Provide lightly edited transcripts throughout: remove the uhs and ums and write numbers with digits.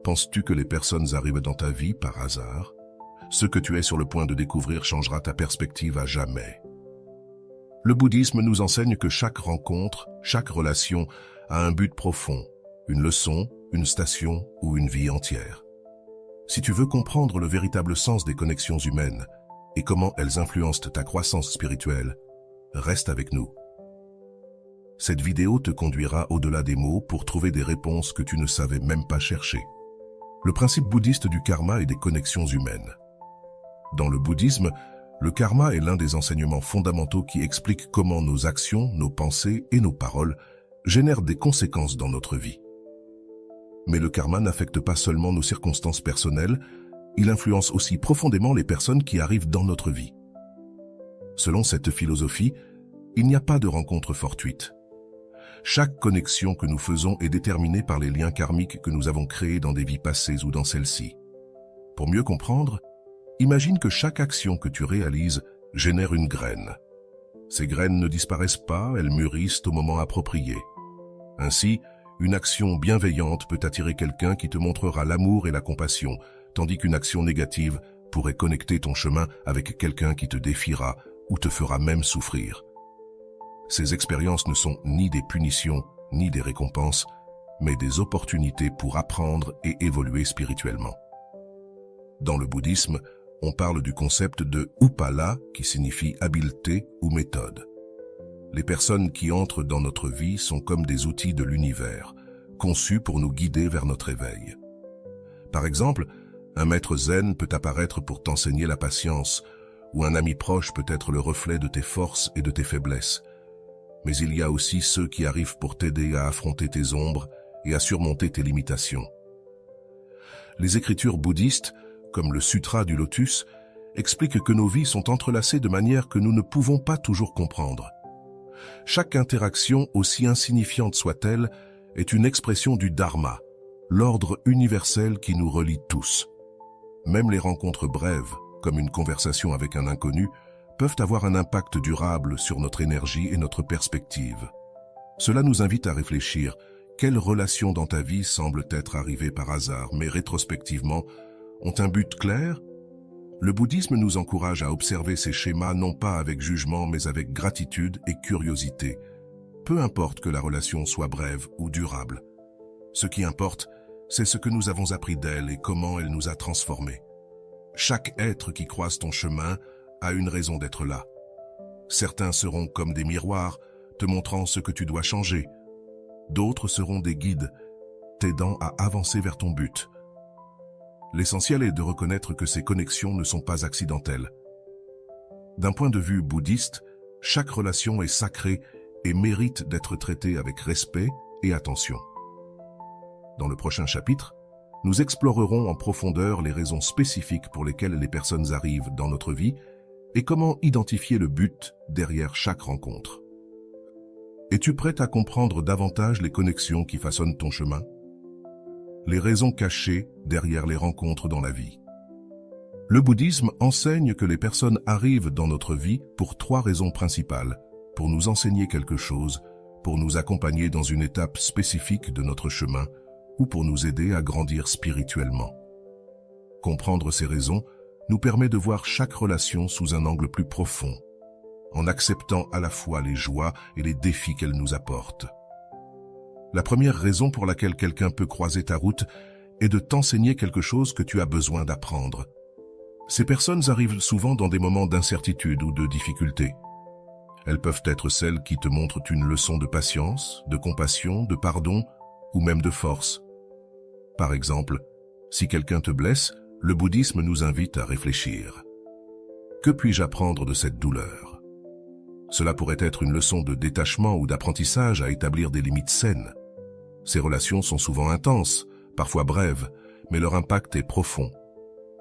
Penses-tu que les personnes arrivent dans ta vie par hasard? Ce que tu es sur le point de découvrir changera ta perspective à jamais. Le bouddhisme nous enseigne que chaque rencontre, chaque relation a un but profond, une leçon, une station ou une vie entière. Si tu veux comprendre le véritable sens des connexions humaines et comment elles influencent ta croissance spirituelle, reste avec nous. Cette vidéo te conduira au-delà des mots pour trouver des réponses que tu ne savais même pas chercher. Le principe bouddhiste du karma et des connexions humaines. Dans le bouddhisme, le karma est l'un des enseignements fondamentaux qui explique comment nos actions, nos pensées et nos paroles génèrent des conséquences dans notre vie. Mais le karma n'affecte pas seulement nos circonstances personnelles, il influence aussi profondément les personnes qui arrivent dans notre vie. Selon cette philosophie, il n'y a pas de rencontre fortuite. Chaque connexion que nous faisons est déterminée par les liens karmiques que nous avons créés dans des vies passées ou dans celles-ci. Pour mieux comprendre, imagine que chaque action que tu réalises génère une graine. Ces graines ne disparaissent pas, elles mûrissent au moment approprié. Ainsi, une action bienveillante peut attirer quelqu'un qui te montrera l'amour et la compassion, tandis qu'une action négative pourrait connecter ton chemin avec quelqu'un qui te défiera ou te fera même souffrir. Ces expériences ne sont ni des punitions, ni des récompenses, mais des opportunités pour apprendre et évoluer spirituellement. Dans le bouddhisme, on parle du concept de upala, qui signifie habileté ou méthode. Les personnes qui entrent dans notre vie sont comme des outils de l'univers, conçus pour nous guider vers notre éveil. Par exemple, un maître zen peut apparaître pour t'enseigner la patience, ou un ami proche peut être le reflet de tes forces et de tes faiblesses. Mais il y a aussi ceux qui arrivent pour t'aider à affronter tes ombres et à surmonter tes limitations. Les écritures bouddhistes, comme le Sutra du Lotus, expliquent que nos vies sont entrelacées de manière que nous ne pouvons pas toujours comprendre. Chaque interaction, aussi insignifiante soit-elle, est une expression du Dharma, l'ordre universel qui nous relie tous. Même les rencontres brèves, comme une conversation avec un inconnu, peuvent avoir un impact durable sur notre énergie et notre perspective. Cela nous invite à réfléchir, quelles relations dans ta vie semblent être arrivées par hasard, mais rétrospectivement, ont un but clair? Le bouddhisme nous encourage à observer ces schémas non pas avec jugement, mais avec gratitude et curiosité. Peu importe que la relation soit brève ou durable. Ce qui importe, c'est ce que nous avons appris d'elle et comment elle nous a transformés. Chaque être qui croise ton chemin a une raison d'être là. Certains seront comme des miroirs, te montrant ce que tu dois changer. D'autres seront des guides, t'aidant à avancer vers ton but. L'essentiel est de reconnaître que ces connexions ne sont pas accidentelles. D'un point de vue bouddhiste, chaque relation est sacrée et mérite d'être traitée avec respect et attention. Dans le prochain chapitre, nous explorerons en profondeur les raisons spécifiques pour lesquelles les personnes arrivent dans notre vie et comment identifier le but derrière chaque rencontre. Es-tu prêt à comprendre davantage les connexions qui façonnent ton chemin? Les raisons cachées derrière les rencontres dans la vie. Le bouddhisme enseigne que les personnes arrivent dans notre vie pour 3 raisons principales, pour nous enseigner quelque chose, pour nous accompagner dans une étape spécifique de notre chemin ou pour nous aider à grandir spirituellement. Comprendre ces raisons nous permet de voir chaque relation sous un angle plus profond, en acceptant à la fois les joies et les défis qu'elle nous apporte. La première raison pour laquelle quelqu'un peut croiser ta route est de t'enseigner quelque chose que tu as besoin d'apprendre. Ces personnes arrivent souvent dans des moments d'incertitude ou de difficulté. Elles peuvent être celles qui te montrent une leçon de patience, de compassion, de pardon ou même de force. Par exemple, si quelqu'un te blesse, le bouddhisme nous invite à réfléchir. Que puis-je apprendre de cette douleur? Cela pourrait être une leçon de détachement ou d'apprentissage à établir des limites saines. Ces relations sont souvent intenses, parfois brèves, mais leur impact est profond.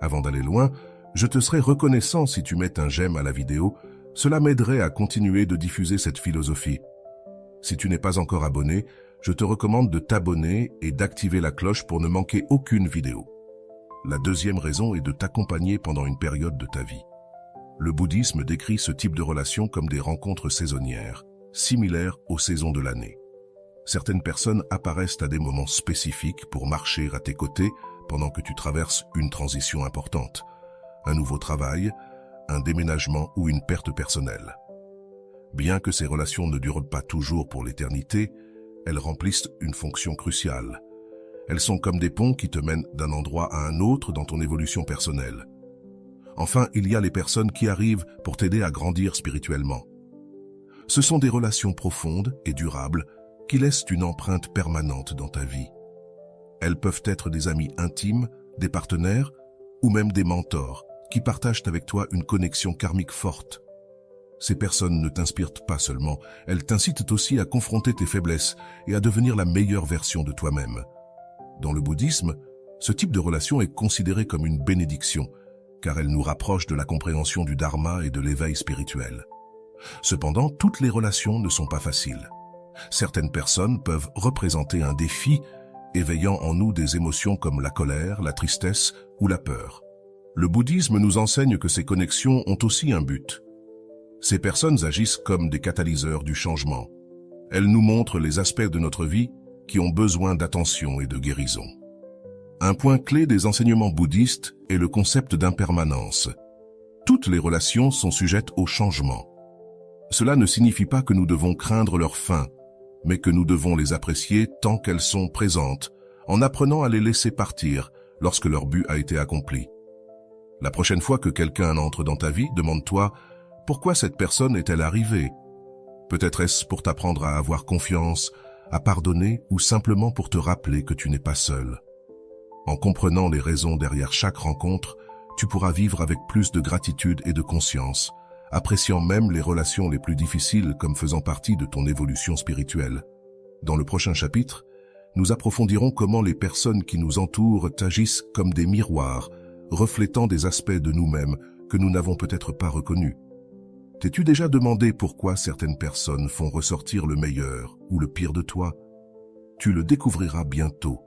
Avant d'aller loin, je te serais reconnaissant si tu mets un j'aime à la vidéo, cela m'aiderait à continuer de diffuser cette philosophie. Si tu n'es pas encore abonné, je te recommande de t'abonner et d'activer la cloche pour ne manquer aucune vidéo. La deuxième raison est de t'accompagner pendant une période de ta vie. Le bouddhisme décrit ce type de relation comme des rencontres saisonnières, similaires aux saisons de l'année. Certaines personnes apparaissent à des moments spécifiques pour marcher à tes côtés, pendant que tu traverses une transition importante, un nouveau travail, un déménagement ou une perte personnelle. Bien que ces relations ne durent pas toujours pour l'éternité, elles remplissent une fonction cruciale. Elles sont comme des ponts qui te mènent d'un endroit à un autre dans ton évolution personnelle. Enfin, il y a les personnes qui arrivent pour t'aider à grandir spirituellement. Ce sont des relations profondes et durables qui laissent une empreinte permanente dans ta vie. Elles peuvent être des amis intimes, des partenaires ou même des mentors qui partagent avec toi une connexion karmique forte. Ces personnes ne t'inspirent pas seulement, elles t'incitent aussi à confronter tes faiblesses et à devenir la meilleure version de toi-même. Dans le bouddhisme, ce type de relation est considéré comme une bénédiction, car elle nous rapproche de la compréhension du dharma et de l'éveil spirituel. Cependant, toutes les relations ne sont pas faciles. Certaines personnes peuvent représenter un défi, éveillant en nous des émotions comme la colère, la tristesse ou la peur. Le bouddhisme nous enseigne que ces connexions ont aussi un but. Ces personnes agissent comme des catalyseurs du changement. Elles nous montrent les aspects de notre vie qui ont besoin d'attention et de guérison. Un point clé des enseignements bouddhistes est le concept d'impermanence. Toutes les relations sont sujettes au changement. Cela ne signifie pas que nous devons craindre leur fin, mais que nous devons les apprécier tant qu'elles sont présentes, en apprenant à les laisser partir lorsque leur but a été accompli. La prochaine fois que quelqu'un entre dans ta vie, demande-toi « Pourquoi cette personne est-elle arrivée ?» Peut-être est-ce pour t'apprendre à avoir confiance, à pardonner ou simplement pour te rappeler que tu n'es pas seul. En comprenant les raisons derrière chaque rencontre, tu pourras vivre avec plus de gratitude et de conscience, appréciant même les relations les plus difficiles comme faisant partie de ton évolution spirituelle. Dans le prochain chapitre, nous approfondirons comment les personnes qui nous entourent agissent comme des miroirs, reflétant des aspects de nous-mêmes que nous n'avons peut-être pas reconnus. T'es-tu déjà demandé pourquoi certaines personnes font ressortir le meilleur ou le pire de toi? Tu le découvriras bientôt.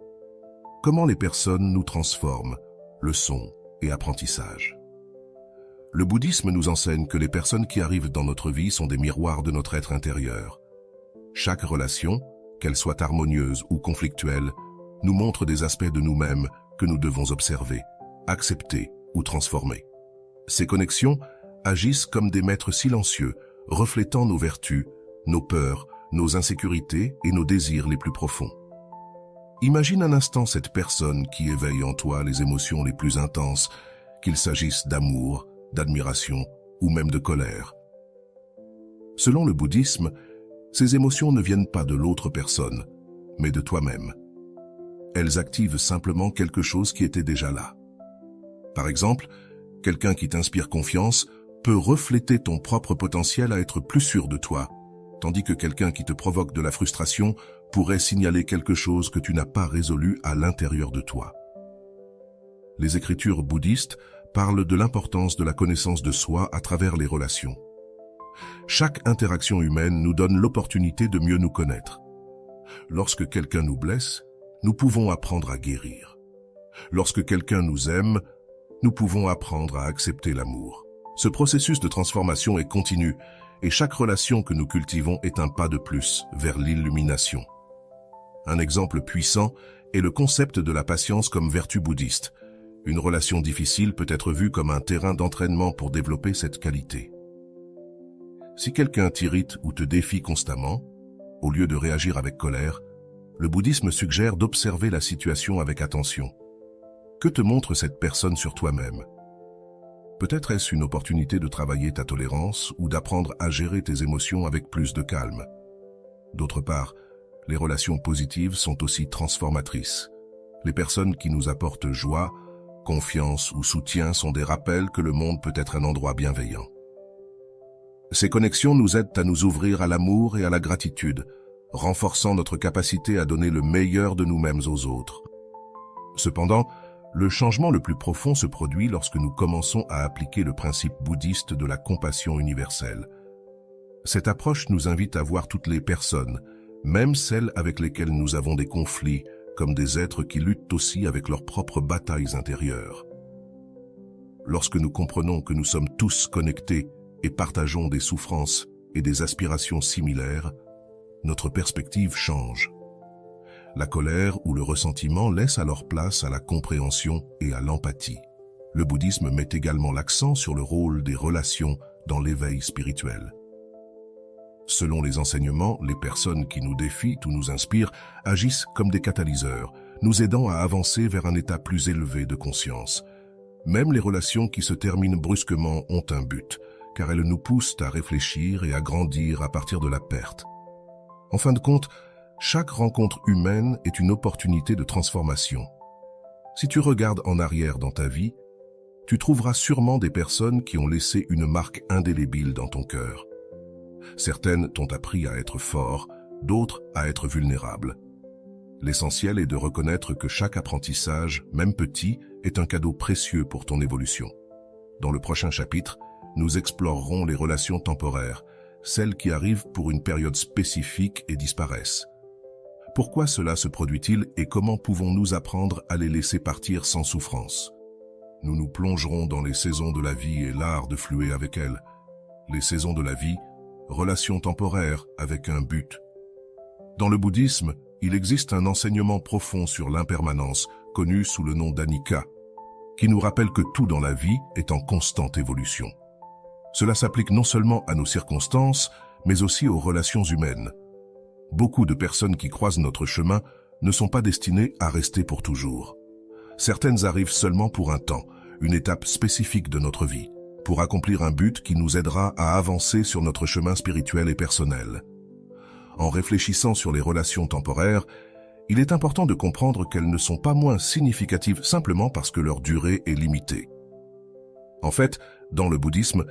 Comment les personnes nous transforment, leçons et apprentissage. Le bouddhisme nous enseigne que les personnes qui arrivent dans notre vie sont des miroirs de notre être intérieur. Chaque relation, qu'elle soit harmonieuse ou conflictuelle, nous montre des aspects de nous-mêmes que nous devons observer, accepter ou transformer. Ces connexions agissent comme des maîtres silencieux, reflétant nos vertus, nos peurs, nos insécurités et nos désirs les plus profonds. Imagine un instant cette personne qui éveille en toi les émotions les plus intenses, qu'il s'agisse d'amour, d'admiration ou même de colère. Selon le bouddhisme, ces émotions ne viennent pas de l'autre personne, mais de toi-même. Elles activent simplement quelque chose qui était déjà là. Par exemple, quelqu'un qui t'inspire confiance peut refléter ton propre potentiel à être plus sûr de toi, tandis que quelqu'un qui te provoque de la frustration pourrait signaler quelque chose que tu n'as pas résolu à l'intérieur de toi. Les écritures bouddhistes parlent de l'importance de la connaissance de soi à travers les relations. Chaque interaction humaine nous donne l'opportunité de mieux nous connaître. Lorsque quelqu'un nous blesse, nous pouvons apprendre à guérir. Lorsque quelqu'un nous aime, nous pouvons apprendre à accepter l'amour. Ce processus de transformation est continu et chaque relation que nous cultivons est un pas de plus vers l'illumination. Un exemple puissant est le concept de la patience comme vertu bouddhiste. Une relation difficile peut être vue comme un terrain d'entraînement pour développer cette qualité. Si quelqu'un t'irrite ou te défie constamment, au lieu de réagir avec colère, le bouddhisme suggère d'observer la situation avec attention. Que te montre cette personne sur toi-même? Peut-être est-ce une opportunité de travailler ta tolérance ou d'apprendre à gérer tes émotions avec plus de calme. D'autre part, les relations positives sont aussi transformatrices. Les personnes qui nous apportent joie, confiance ou soutien sont des rappels que le monde peut être un endroit bienveillant. Ces connexions nous aident à nous ouvrir à l'amour et à la gratitude, renforçant notre capacité à donner le meilleur de nous-mêmes aux autres. Cependant, le changement le plus profond se produit lorsque nous commençons à appliquer le principe bouddhiste de la compassion universelle. Cette approche nous invite à voir toutes les personnes, même celles avec lesquelles nous avons des conflits, comme des êtres qui luttent aussi avec leurs propres batailles intérieures. Lorsque nous comprenons que nous sommes tous connectés et partageons des souffrances et des aspirations similaires, notre perspective change. La colère ou le ressentiment laissent alors place à la compréhension et à l'empathie. Le bouddhisme met également l'accent sur le rôle des relations dans l'éveil spirituel. Selon les enseignements, les personnes qui nous défient ou nous inspirent agissent comme des catalyseurs, nous aidant à avancer vers un état plus élevé de conscience. Même les relations qui se terminent brusquement ont un but, car elles nous poussent à réfléchir et à grandir à partir de la perte. En fin de compte, chaque rencontre humaine est une opportunité de transformation. Si tu regardes en arrière dans ta vie, tu trouveras sûrement des personnes qui ont laissé une marque indélébile dans ton cœur. Certaines t'ont appris à être fort, d'autres à être vulnérable. L'essentiel est de reconnaître que chaque apprentissage, même petit, est un cadeau précieux pour ton évolution. Dans le prochain chapitre, nous explorerons les relations temporaires, celles qui arrivent pour une période spécifique et disparaissent. Pourquoi cela se produit-il et comment pouvons-nous apprendre à les laisser partir sans souffrance? Nous nous plongerons dans les saisons de la vie et l'art de fluer avec elles. Les saisons de la vie, relations temporaires avec un but. Dans le bouddhisme, il existe un enseignement profond sur l'impermanence, connu sous le nom d'Anicca, qui nous rappelle que tout dans la vie est en constante évolution. Cela s'applique non seulement à nos circonstances, mais aussi aux relations humaines. Beaucoup de personnes qui croisent notre chemin ne sont pas destinées à rester pour toujours. Certaines arrivent seulement pour un temps, une étape spécifique de notre vie, pour accomplir un but qui nous aidera à avancer sur notre chemin spirituel et personnel. En réfléchissant sur les relations temporaires, il est important de comprendre qu'elles ne sont pas moins significatives simplement parce que leur durée est limitée. En fait, dans le bouddhisme,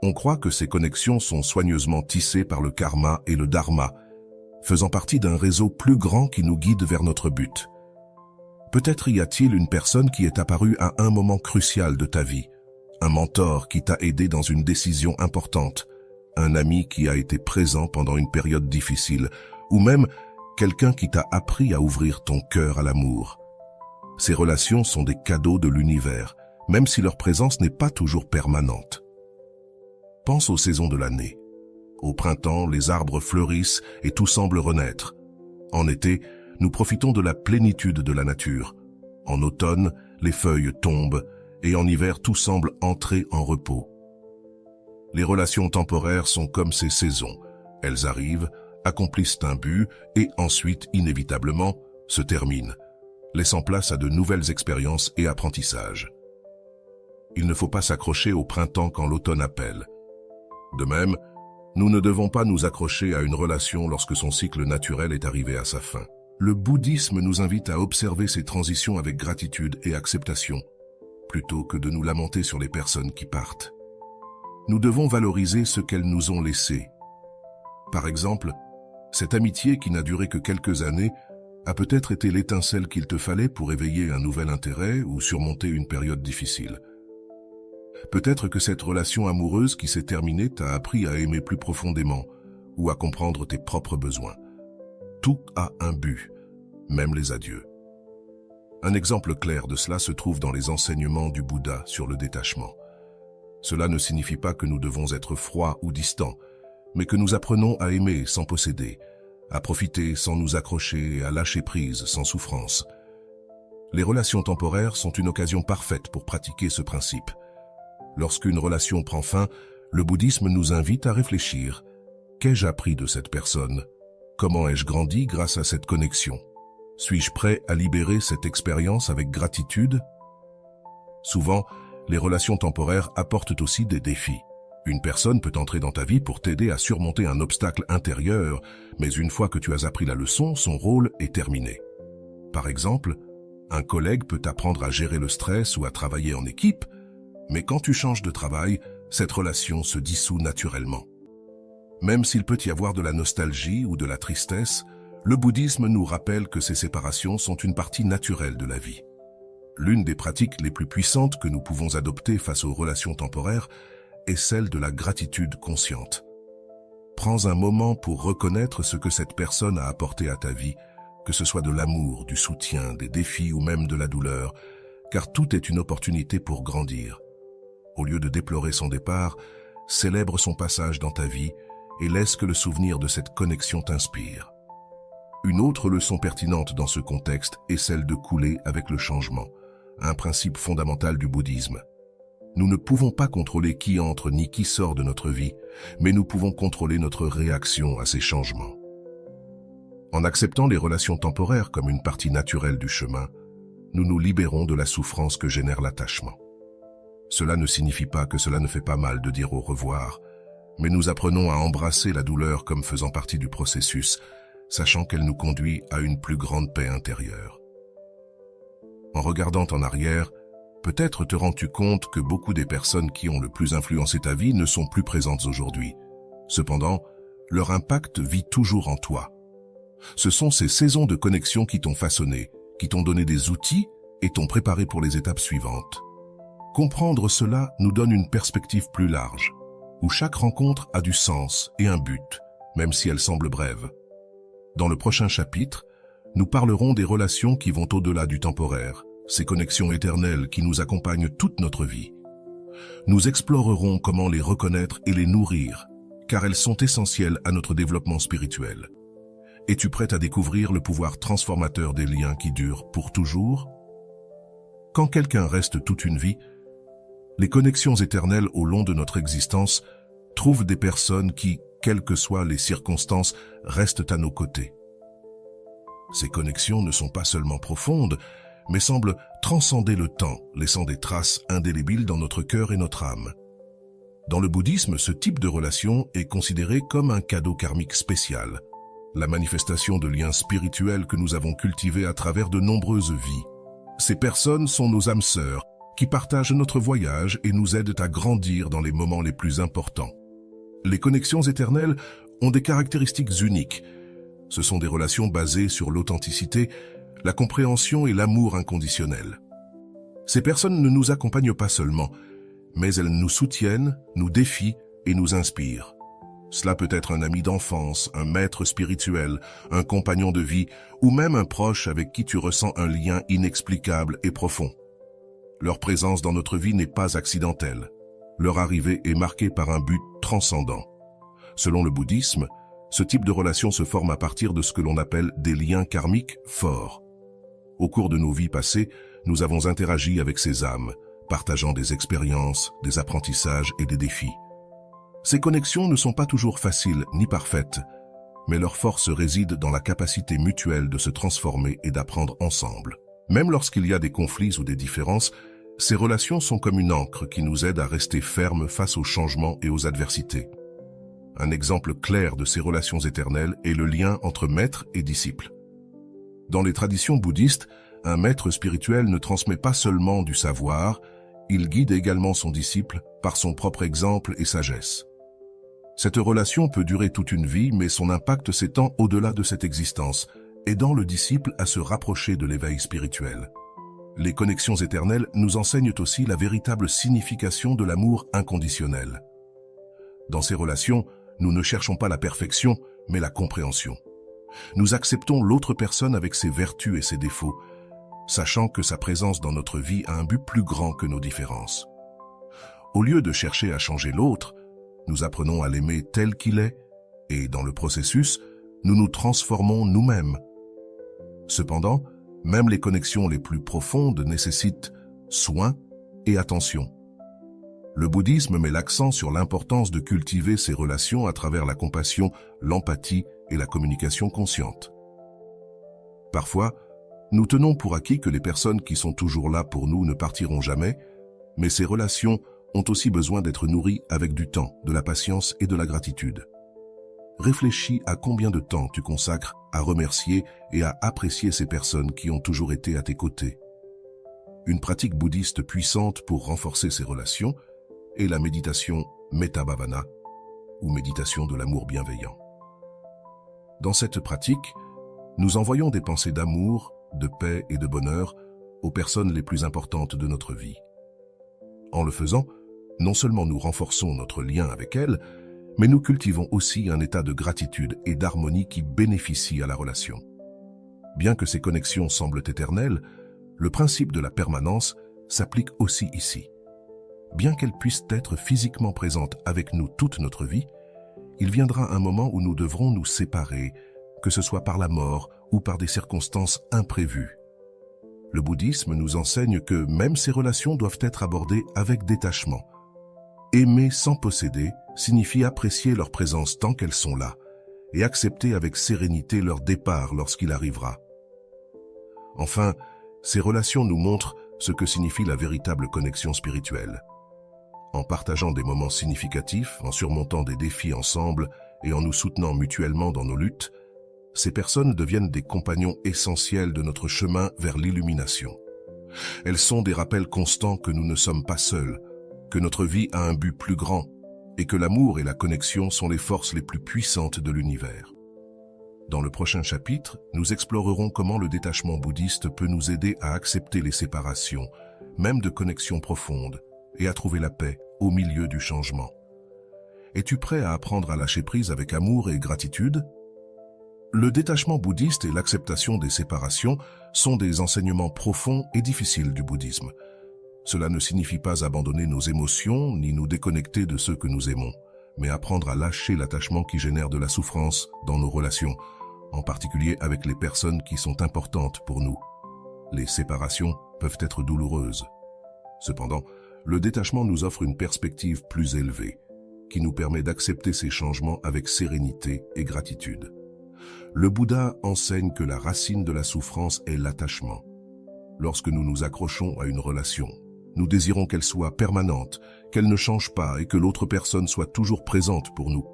on croit que ces connexions sont soigneusement tissées par le karma et le dharma, faisant partie d'un réseau plus grand qui nous guide vers notre but. Peut-être y a-t-il une personne qui est apparue à un moment crucial de ta vie, un mentor qui t'a aidé dans une décision importante, un ami qui a été présent pendant une période difficile, ou même quelqu'un qui t'a appris à ouvrir ton cœur à l'amour. Ces relations sont des cadeaux de l'univers, même si leur présence n'est pas toujours permanente. Pense aux saisons de l'année. Au printemps, les arbres fleurissent et tout semble renaître. En été, nous profitons de la plénitude de la nature. En automne, les feuilles tombent et en hiver, tout semble entrer en repos. Les relations temporaires sont comme ces saisons. Elles arrivent, accomplissent un but et ensuite, inévitablement, se terminent, laissant place à de nouvelles expériences et apprentissages. Il ne faut pas s'accrocher au printemps quand l'automne appelle. De même, nous ne devons pas nous accrocher à une relation lorsque son cycle naturel est arrivé à sa fin. Le bouddhisme nous invite à observer ces transitions avec gratitude et acceptation, plutôt que de nous lamenter sur les personnes qui partent. Nous devons valoriser ce qu'elles nous ont laissé. Par exemple, cette amitié qui n'a duré que quelques années a peut-être été l'étincelle qu'il te fallait pour éveiller un nouvel intérêt ou surmonter une période difficile. Peut-être que cette relation amoureuse qui s'est terminée t'a appris à aimer plus profondément ou à comprendre tes propres besoins. Tout a un but, même les adieux. Un exemple clair de cela se trouve dans les enseignements du Bouddha sur le détachement. Cela ne signifie pas que nous devons être froids ou distants, mais que nous apprenons à aimer sans posséder, à profiter sans nous accrocher et à lâcher prise sans souffrance. Les relations temporaires sont une occasion parfaite pour pratiquer ce principe. Lorsqu'une relation prend fin, le bouddhisme nous invite à réfléchir. Qu'ai-je appris de cette personne? Comment ai-je grandi grâce à cette connexion? Suis-je prêt à libérer cette expérience avec gratitude? Souvent, les relations temporaires apportent aussi des défis. Une personne peut entrer dans ta vie pour t'aider à surmonter un obstacle intérieur, mais une fois que tu as appris la leçon, son rôle est terminé. Par exemple, un collègue peut t'apprendre à gérer le stress ou à travailler en équipe, mais quand tu changes de travail, cette relation se dissout naturellement. Même s'il peut y avoir de la nostalgie ou de la tristesse, le bouddhisme nous rappelle que ces séparations sont une partie naturelle de la vie. L'une des pratiques les plus puissantes que nous pouvons adopter face aux relations temporaires est celle de la gratitude consciente. Prends un moment pour reconnaître ce que cette personne a apporté à ta vie, que ce soit de l'amour, du soutien, des défis ou même de la douleur, car tout est une opportunité pour grandir. Au lieu de déplorer son départ, célèbre son passage dans ta vie et laisse que le souvenir de cette connexion t'inspire. Une autre leçon pertinente dans ce contexte est celle de couler avec le changement, un principe fondamental du bouddhisme. Nous ne pouvons pas contrôler qui entre ni qui sort de notre vie, mais nous pouvons contrôler notre réaction à ces changements. En acceptant les relations temporaires comme une partie naturelle du chemin, nous nous libérons de la souffrance que génère l'attachement. Cela ne signifie pas que cela ne fait pas mal de dire au revoir, mais nous apprenons à embrasser la douleur comme faisant partie du processus, sachant qu'elle nous conduit à une plus grande paix intérieure. En regardant en arrière, peut-être te rends-tu compte que beaucoup des personnes qui ont le plus influencé ta vie ne sont plus présentes aujourd'hui. Cependant, leur impact vit toujours en toi. Ce sont ces saisons de connexion qui t'ont façonné, qui t'ont donné des outils et t'ont préparé pour les étapes suivantes. Comprendre cela nous donne une perspective plus large, où chaque rencontre a du sens et un but, même si elle semble brève. Dans le prochain chapitre, nous parlerons des relations qui vont au-delà du temporaire, ces connexions éternelles qui nous accompagnent toute notre vie. Nous explorerons comment les reconnaître et les nourrir, car elles sont essentielles à notre développement spirituel. Es-tu prête à découvrir le pouvoir transformateur des liens qui durent pour toujours? Quand quelqu'un reste toute une vie, les connexions éternelles au long de notre existence trouvent des personnes qui, quelles que soient les circonstances, restent à nos côtés. Ces connexions ne sont pas seulement profondes, mais semblent transcender le temps, laissant des traces indélébiles dans notre cœur et notre âme. Dans le bouddhisme, ce type de relation est considéré comme un cadeau karmique spécial, la manifestation de liens spirituels que nous avons cultivés à travers de nombreuses vies. Ces personnes sont nos âmes sœurs, qui partagent notre voyage et nous aident à grandir dans les moments les plus importants. Les connexions éternelles ont des caractéristiques uniques. Ce sont des relations basées sur l'authenticité, la compréhension et l'amour inconditionnel. Ces personnes ne nous accompagnent pas seulement, mais elles nous soutiennent, nous défient et nous inspirent. Cela peut être un ami d'enfance, un maître spirituel, un compagnon de vie ou même un proche avec qui tu ressens un lien inexplicable et profond. Leur présence dans notre vie n'est pas accidentelle. Leur arrivée est marquée par un but transcendant. Selon le bouddhisme, ce type de relation se forme à partir de ce que l'on appelle des liens karmiques forts. Au cours de nos vies passées, nous avons interagi avec ces âmes, partageant des expériences, des apprentissages et des défis. Ces connexions ne sont pas toujours faciles ni parfaites, mais leur force réside dans la capacité mutuelle de se transformer et d'apprendre ensemble. Même lorsqu'il y a des conflits ou des différences, ces relations sont comme une ancre qui nous aide à rester fermes face aux changements et aux adversités. Un exemple clair de ces relations éternelles est le lien entre maître et disciple. Dans les traditions bouddhistes, un maître spirituel ne transmet pas seulement du savoir, il guide également son disciple par son propre exemple et sagesse. Cette relation peut durer toute une vie, mais son impact s'étend au-delà de cette existence, aidant le disciple à se rapprocher de l'éveil spirituel. Les connexions éternelles nous enseignent aussi la véritable signification de l'amour inconditionnel. Dans ces relations, nous ne cherchons pas la perfection, mais la compréhension. Nous acceptons l'autre personne avec ses vertus et ses défauts, sachant que sa présence dans notre vie a un but plus grand que nos différences. Au lieu de chercher à changer l'autre, nous apprenons à l'aimer tel qu'il est, et dans le processus, nous nous transformons nous-mêmes. Cependant, même les connexions les plus profondes nécessitent soin et attention. Le bouddhisme met l'accent sur l'importance de cultiver ces relations à travers la compassion, l'empathie et la communication consciente. Parfois, nous tenons pour acquis que les personnes qui sont toujours là pour nous ne partiront jamais, mais ces relations ont aussi besoin d'être nourries avec du temps, de la patience et de la gratitude. Réfléchis à combien de temps tu consacres à remercier et à apprécier ces personnes qui ont toujours été à tes côtés. Une pratique bouddhiste puissante pour renforcer ces relations est la méditation Metta Bhavana, ou méditation de l'amour bienveillant. Dans cette pratique, nous envoyons des pensées d'amour, de paix et de bonheur aux personnes les plus importantes de notre vie. En le faisant, non seulement nous renforçons notre lien avec elles, mais nous cultivons aussi un état de gratitude et d'harmonie qui bénéficie à la relation. Bien que ces connexions semblent éternelles, le principe de la permanence s'applique aussi ici. Bien qu'elles puissent être physiquement présentes avec nous toute notre vie, il viendra un moment où nous devrons nous séparer, que ce soit par la mort ou par des circonstances imprévues. Le bouddhisme nous enseigne que même ces relations doivent être abordées avec détachement. Aimer sans posséder signifie apprécier leur présence tant qu'elles sont là et accepter avec sérénité leur départ lorsqu'il arrivera. Enfin, ces relations nous montrent ce que signifie la véritable connexion spirituelle. En partageant des moments significatifs, en surmontant des défis ensemble et en nous soutenant mutuellement dans nos luttes, ces personnes deviennent des compagnons essentiels de notre chemin vers l'illumination. Elles sont des rappels constants que nous ne sommes pas seuls, que notre vie a un but plus grand et que l'amour et la connexion sont les forces les plus puissantes de l'univers. Dans le prochain chapitre, nous explorerons comment le détachement bouddhiste peut nous aider à accepter les séparations, même de connexions profondes, et à trouver la paix au milieu du changement. Es-tu prêt à apprendre à lâcher prise avec amour et gratitude? Le détachement bouddhiste et l'acceptation des séparations sont des enseignements profonds et difficiles du bouddhisme. Cela ne signifie pas abandonner nos émotions ni nous déconnecter de ceux que nous aimons, mais apprendre à lâcher l'attachement qui génère de la souffrance dans nos relations, en particulier avec les personnes qui sont importantes pour nous. Les séparations peuvent être douloureuses. Cependant, le détachement nous offre une perspective plus élevée, qui nous permet d'accepter ces changements avec sérénité et gratitude. Le Bouddha enseigne que la racine de la souffrance est l'attachement. Lorsque nous nous accrochons à une relation, nous désirons qu'elle soit permanente, qu'elle ne change pas et que l'autre personne soit toujours présente pour nous.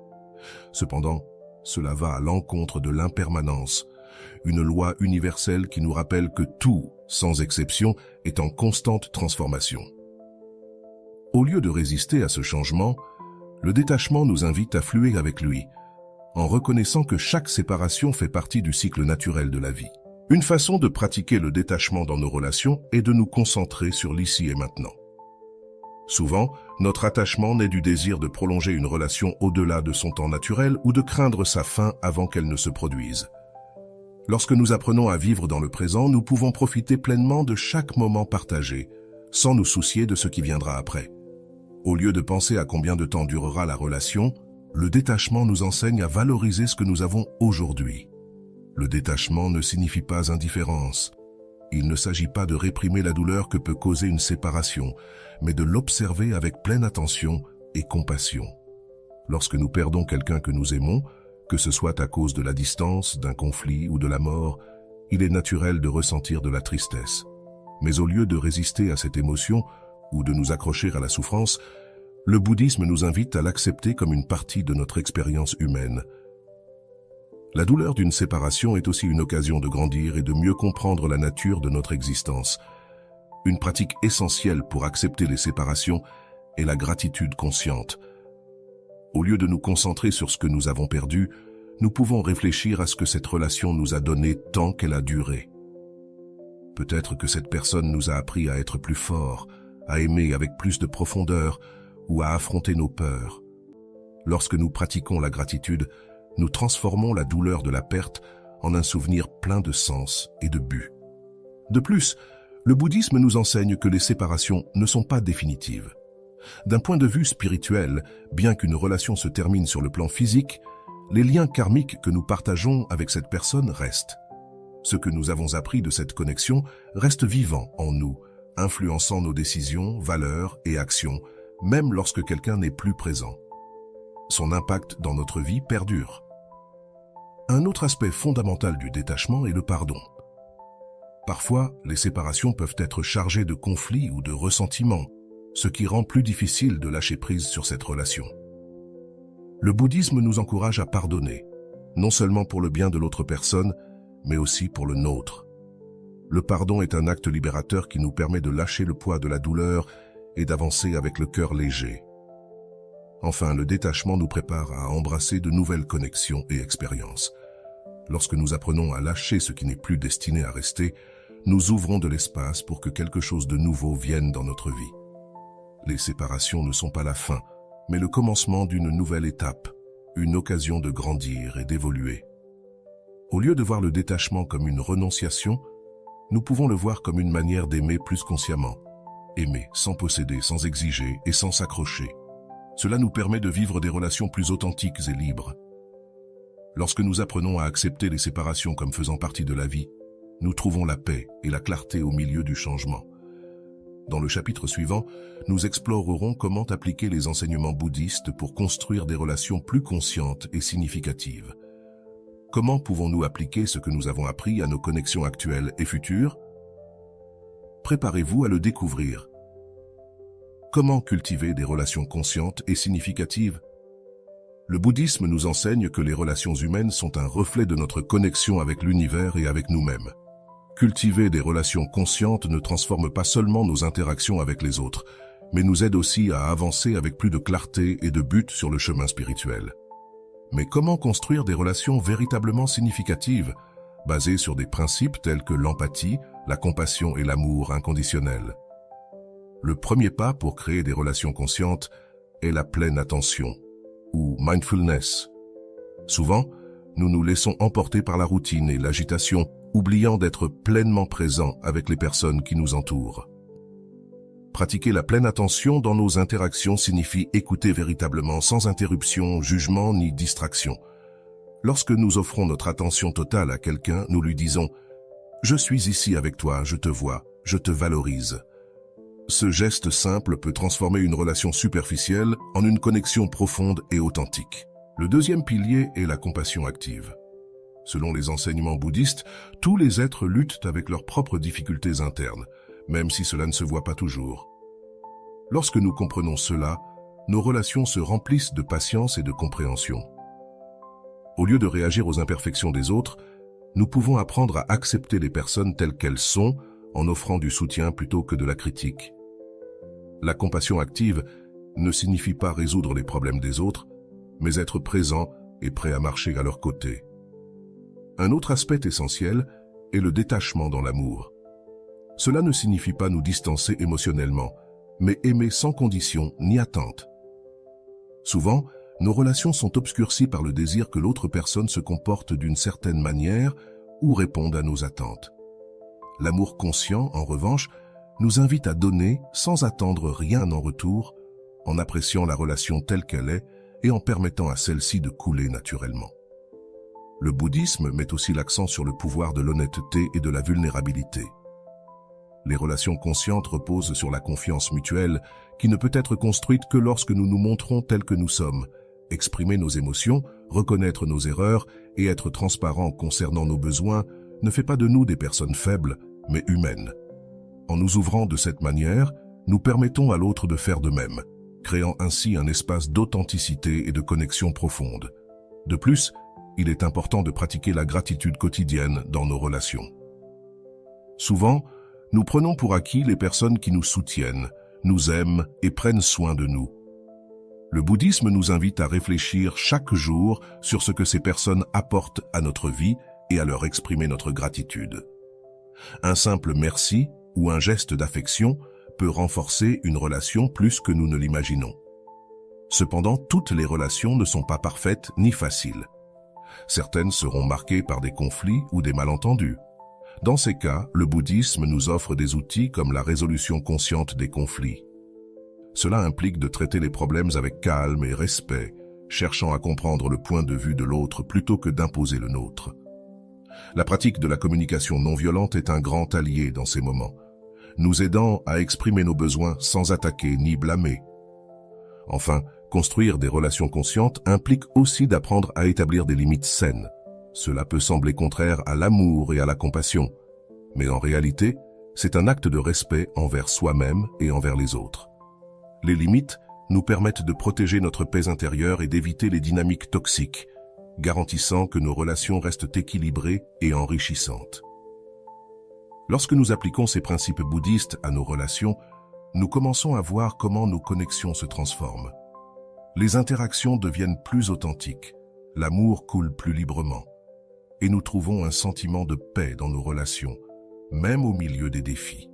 Cependant, cela va à l'encontre de l'impermanence, une loi universelle qui nous rappelle que tout, sans exception, est en constante transformation. Au lieu de résister à ce changement, le détachement nous invite à fluer avec lui, en reconnaissant que chaque séparation fait partie du cycle naturel de la vie. Une façon de pratiquer le détachement dans nos relations est de nous concentrer sur l'ici et maintenant. Souvent, notre attachement naît du désir de prolonger une relation au-delà de son temps naturel ou de craindre sa fin avant qu'elle ne se produise. Lorsque nous apprenons à vivre dans le présent, nous pouvons profiter pleinement de chaque moment partagé, sans nous soucier de ce qui viendra après. Au lieu de penser à combien de temps durera la relation, le détachement nous enseigne à valoriser ce que nous avons aujourd'hui. Le détachement ne signifie pas indifférence. Il ne s'agit pas de réprimer la douleur que peut causer une séparation, mais de l'observer avec pleine attention et compassion. Lorsque nous perdons quelqu'un que nous aimons, que ce soit à cause de la distance, d'un conflit ou de la mort, il est naturel de ressentir de la tristesse. Mais au lieu de résister à cette émotion ou de nous accrocher à la souffrance, le bouddhisme nous invite à l'accepter comme une partie de notre expérience humaine. La douleur d'une séparation est aussi une occasion de grandir et de mieux comprendre la nature de notre existence. Une pratique essentielle pour accepter les séparations est la gratitude consciente. Au lieu de nous concentrer sur ce que nous avons perdu, nous pouvons réfléchir à ce que cette relation nous a donné tant qu'elle a duré. Peut-être que cette personne nous a appris à être plus forts, à aimer avec plus de profondeur ou à affronter nos peurs. Lorsque nous pratiquons la gratitude, nous transformons la douleur de la perte en un souvenir plein de sens et de but. De plus, le bouddhisme nous enseigne que les séparations ne sont pas définitives. D'un point de vue spirituel, bien qu'une relation se termine sur le plan physique, les liens karmiques que nous partageons avec cette personne restent. Ce que nous avons appris de cette connexion reste vivant en nous, influençant nos décisions, valeurs et actions, même lorsque quelqu'un n'est plus présent. Son impact dans notre vie perdure. Un autre aspect fondamental du détachement est le pardon. Parfois, les séparations peuvent être chargées de conflits ou de ressentiments, ce qui rend plus difficile de lâcher prise sur cette relation. Le bouddhisme nous encourage à pardonner, non seulement pour le bien de l'autre personne, mais aussi pour le nôtre. Le pardon est un acte libérateur qui nous permet de lâcher le poids de la douleur et d'avancer avec le cœur léger. Enfin, le détachement nous prépare à embrasser de nouvelles connexions et expériences. Lorsque nous apprenons à lâcher ce qui n'est plus destiné à rester, nous ouvrons de l'espace pour que quelque chose de nouveau vienne dans notre vie. Les séparations ne sont pas la fin, mais le commencement d'une nouvelle étape, une occasion de grandir et d'évoluer. Au lieu de voir le détachement comme une renonciation, nous pouvons le voir comme une manière d'aimer plus consciemment. Aimer sans posséder, sans exiger et sans s'accrocher. Cela nous permet de vivre des relations plus authentiques et libres. Lorsque nous apprenons à accepter les séparations comme faisant partie de la vie, nous trouvons la paix et la clarté au milieu du changement. Dans le chapitre suivant, nous explorerons comment appliquer les enseignements bouddhistes pour construire des relations plus conscientes et significatives. Comment pouvons-nous appliquer ce que nous avons appris à nos connexions actuelles et futures? Préparez-vous à le découvrir. Comment cultiver des relations conscientes et significatives? Le bouddhisme nous enseigne que les relations humaines sont un reflet de notre connexion avec l'univers et avec nous-mêmes. Cultiver des relations conscientes ne transforme pas seulement nos interactions avec les autres, mais nous aide aussi à avancer avec plus de clarté et de but sur le chemin spirituel. Mais comment construire des relations véritablement significatives, basées sur des principes tels que l'empathie, la compassion et l'amour inconditionnel? Le premier pas pour créer des relations conscientes est la pleine attention, ou mindfulness. Souvent, nous nous laissons emporter par la routine et l'agitation, oubliant d'être pleinement présents avec les personnes qui nous entourent. Pratiquer la pleine attention dans nos interactions signifie écouter véritablement sans interruption, jugement ni distraction. Lorsque nous offrons notre attention totale à quelqu'un, nous lui disons « Je suis ici avec toi, je te vois, je te valorise ». Ce geste simple peut transformer une relation superficielle en une connexion profonde et authentique. Le deuxième pilier est la compassion active. Selon les enseignements bouddhistes, tous les êtres luttent avec leurs propres difficultés internes, même si cela ne se voit pas toujours. Lorsque nous comprenons cela, nos relations se remplissent de patience et de compréhension. Au lieu de réagir aux imperfections des autres, nous pouvons apprendre à accepter les personnes telles qu'elles sont en offrant du soutien plutôt que de la critique. La compassion active ne signifie pas résoudre les problèmes des autres, mais être présent et prêt à marcher à leur côté. Un autre aspect essentiel est le détachement dans l'amour. Cela ne signifie pas nous distancer émotionnellement, mais aimer sans condition ni attente. Souvent, nos relations sont obscurcies par le désir que l'autre personne se comporte d'une certaine manière ou réponde à nos attentes. L'amour conscient, en revanche, nous invite à donner sans attendre rien en retour, en appréciant la relation telle qu'elle est et en permettant à celle-ci de couler naturellement. Le bouddhisme met aussi l'accent sur le pouvoir de l'honnêteté et de la vulnérabilité. Les relations conscientes reposent sur la confiance mutuelle qui ne peut être construite que lorsque nous nous montrons tels que nous sommes. Exprimer nos émotions, reconnaître nos erreurs et être transparent concernant nos besoins ne fait pas de nous des personnes faibles, mais humaines. En nous ouvrant de cette manière, nous permettons à l'autre de faire de même, créant ainsi un espace d'authenticité et de connexion profonde. De plus, il est important de pratiquer la gratitude quotidienne dans nos relations. Souvent, nous prenons pour acquis les personnes qui nous soutiennent, nous aiment et prennent soin de nous. Le bouddhisme nous invite à réfléchir chaque jour sur ce que ces personnes apportent à notre vie et à leur exprimer notre gratitude. Un simple merci ou un geste d'affection peut renforcer une relation plus que nous ne l'imaginons. Cependant, toutes les relations ne sont pas parfaites ni faciles. Certaines seront marquées par des conflits ou des malentendus. Dans ces cas, le bouddhisme nous offre des outils comme la résolution consciente des conflits. Cela implique de traiter les problèmes avec calme et respect, cherchant à comprendre le point de vue de l'autre plutôt que d'imposer le nôtre. La pratique de la communication non violente est un grand allié dans ces moments, nous aidant à exprimer nos besoins sans attaquer ni blâmer. Enfin, construire des relations conscientes implique aussi d'apprendre à établir des limites saines. Cela peut sembler contraire à l'amour et à la compassion, mais en réalité, c'est un acte de respect envers soi-même et envers les autres. Les limites nous permettent de protéger notre paix intérieure et d'éviter les dynamiques toxiques, garantissant que nos relations restent équilibrées et enrichissantes. Lorsque nous appliquons ces principes bouddhistes à nos relations, nous commençons à voir comment nos connexions se transforment. Les interactions deviennent plus authentiques, l'amour coule plus librement, et nous trouvons un sentiment de paix dans nos relations, même au milieu des défis.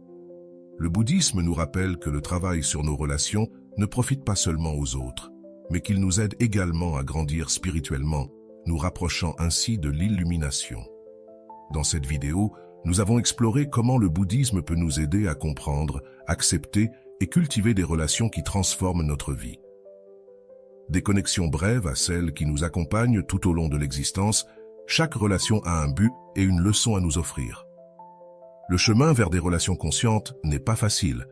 Le bouddhisme nous rappelle que le travail sur nos relations ne profite pas seulement aux autres, mais qu'il nous aide également à grandir spirituellement, nous rapprochant ainsi de l'illumination. Dans cette vidéo, nous avons exploré comment le bouddhisme peut nous aider à comprendre, accepter et cultiver des relations qui transforment notre vie. Des connexions brèves à celles qui nous accompagnent tout au long de l'existence, chaque relation a un but et une leçon à nous offrir. Le chemin vers des relations conscientes n'est pas facile,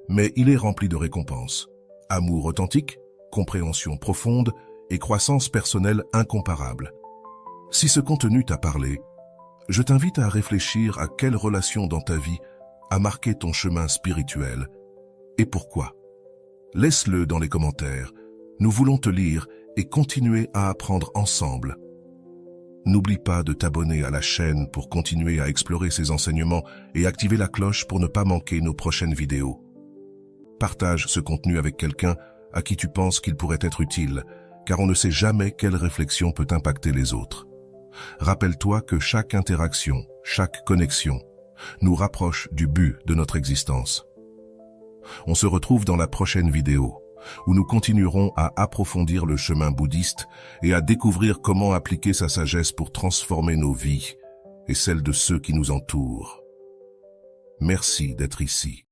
mais il est rempli de récompenses. Amour authentique, compréhension profonde et croissance personnelle incomparable. Si ce contenu t'a parlé, je t'invite à réfléchir à quelle relation dans ta vie a marqué ton chemin spirituel et pourquoi. Laisse-le dans les commentaires. Nous voulons te lire et continuer à apprendre ensemble. N'oublie pas de t'abonner à la chaîne pour continuer à explorer ces enseignements et activer la cloche pour ne pas manquer nos prochaines vidéos. Partage ce contenu avec quelqu'un à qui tu penses qu'il pourrait être utile, car on ne sait jamais quelle réflexion peut impacter les autres. Rappelle-toi que chaque interaction, chaque connexion, nous rapproche du but de notre existence. On se retrouve dans la prochaine vidéo, où nous continuerons à approfondir le chemin bouddhiste et à découvrir comment appliquer sa sagesse pour transformer nos vies et celles de ceux qui nous entourent. Merci d'être ici.